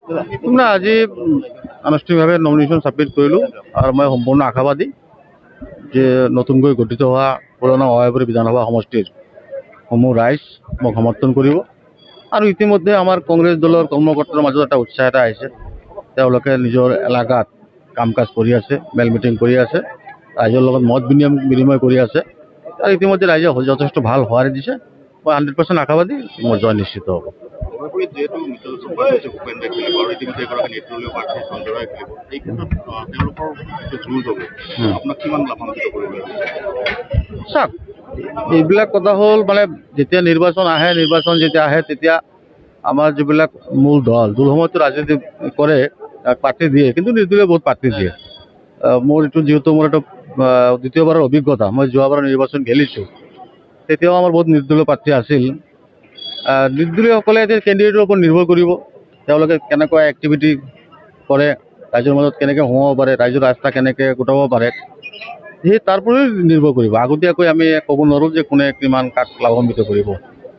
না আজি আনুষ্ঠানিকভাৱে নমিনেশ্যন ছাবমিট কৰিলোঁ আৰু মই সম্পূৰ্ণ আশাবাদী যে নতুনকৈ গঠিত হোৱা পুৰণা অহাপুৰী বিধানসভা সমষ্টিৰ সমূহ ৰাইজ মোক সমৰ্থন কৰিব আৰু ইতিমধ্যে আমাৰ কংগ্ৰেছ দলৰ কৰ্মকৰ্তাৰ মাজত এটা উৎসাহ এটা আহিছে। তেওঁলোকে নিজৰ এলেকাত কাম কাজ কৰি আছে, মেল মিটিং কৰি আছে, ৰাইজৰ লগত মত বিনিময় কৰি আছে আৰু ইতিমধ্যে ৰাইজে যথেষ্ট ভাল সঁহাৰি দিছে। মই 100% আশাবাদী মোৰ জয় নিশ্চিত হ'ব। চাওক, এইবিলাক কথা হ'ল মানে যেতিয়া নিৰ্বাচন আহে তেতিয়া আমাৰ যিবিলাক মূল দলসমূহতো ৰাজনীতি কৰে, প্ৰাৰ্থী দিয়ে, কিন্তু নিৰ্দলীয় বহুত প্ৰাৰ্থী দিয়ে। মোৰ যিহেতু মোৰ এইটো দ্বিতীয়বাৰৰ অভিজ্ঞতা, মই যোৱাবাৰ নিৰ্বাচন খেলিছোঁ, তেতিয়াও আমাৰ বহুত নিৰ্দলীয় প্ৰাৰ্থী আছিল। নিৰ্দলীয়সকলে এতিয়া কেণ্ডিডেটৰ ওপৰত নিৰ্ভৰ কৰিব, তেওঁলোকে কেনেকুৱা এক্টিভিটি কৰে, ৰাইজৰ মাজত কেনেকৈ সোমাব পাৰে, ৰাইজৰ ৰাস্তা কেনেকৈ গোটাব পাৰে, সেই তাৰ পৰাই নিৰ্ভৰ কৰিব। আগতীয়াকৈ আমি ক'ব নোৱাৰোঁ যে কোনে কিমান কাক লাভান্বিত কৰিব।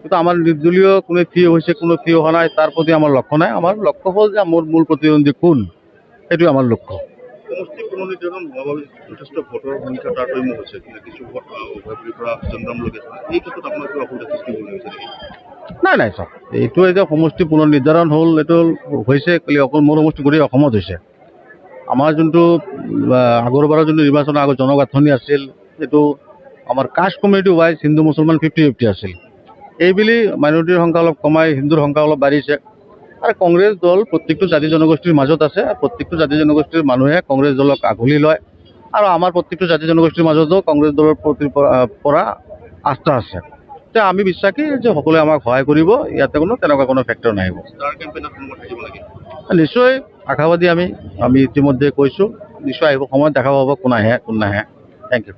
কিন্তু আমাৰ নিৰ্দলীয় কোনে থিয় হৈছে, কোনো থিয় হোৱা নাই, তাৰ প্ৰতি আমাৰ লক্ষ্য নাই। আমাৰ লক্ষ্য হ'ল যে মোৰ মূল প্ৰতিদ্বন্দ্বী কোন, সেইটোৱে আমাৰ লক্ষ্য। সমষ্টি পুনৰ্নিৰ্ধাৰণ হোৱাৰ বাবে যথেষ্ট ভোটৰ সংখ্যা তাৰতম্য হৈছে, কিছু ভোট উভয়পুৰীৰ পৰা চন্দ্ৰমলৈকে এই ক্ষেত্ৰত আপোনাৰ কিবা অসুবিধা সৃষ্টি কৰিব হৈছে নেকি? নাই চাওক, এইটো এতিয়া সমষ্টি পুনৰ্নিৰ্ধাৰণ হ'ল, এইটো হৈছে অকল মোৰ সমষ্টি গোটেই অসমত হৈছে। আমাৰ যোনটো আগৰবাৰৰ যোনটো নিৰ্বাচনৰ আগত জনগাঁথনি আছিল, সেইটো আমাৰ কাষ্ট কমিউনিটি ৱাইজ হিন্দু মুছলমান 50-50 আছিল। এইবুলি মাইনৰিটিৰ সংখ্যা অলপ কমাই হিন্দুৰ সংখ্যা অলপ বাঢ়িছে। আৰু কংগ্ৰেছ দল প্ৰত্যেকটো জাতি জনগোষ্ঠীৰ মাজত আছে, প্ৰত্যেকটো জাতি জনগোষ্ঠীৰ মানুহে কংগ্ৰেছ দলক আগুলি লয় আৰু আমাৰ প্ৰত্যেকটো জাতি জনগোষ্ঠীৰ মাজতো কংগ্ৰেছ দলৰ পৰা আস্থা আছে। এতিয়া আমি বিশ্বাসী যে সকলোৱে আমাক সহায় কৰিব, ইয়াতে তেনেকুৱা কোনো ফেক্টৰ নাহিব। নিশ্চয় আশাবাদী আমি ইতিমধ্যে কৈছোঁ, নিশ্চয় আহিব, সময়ত দেখা পাব কোন আহে কোন নাহে। Thank U.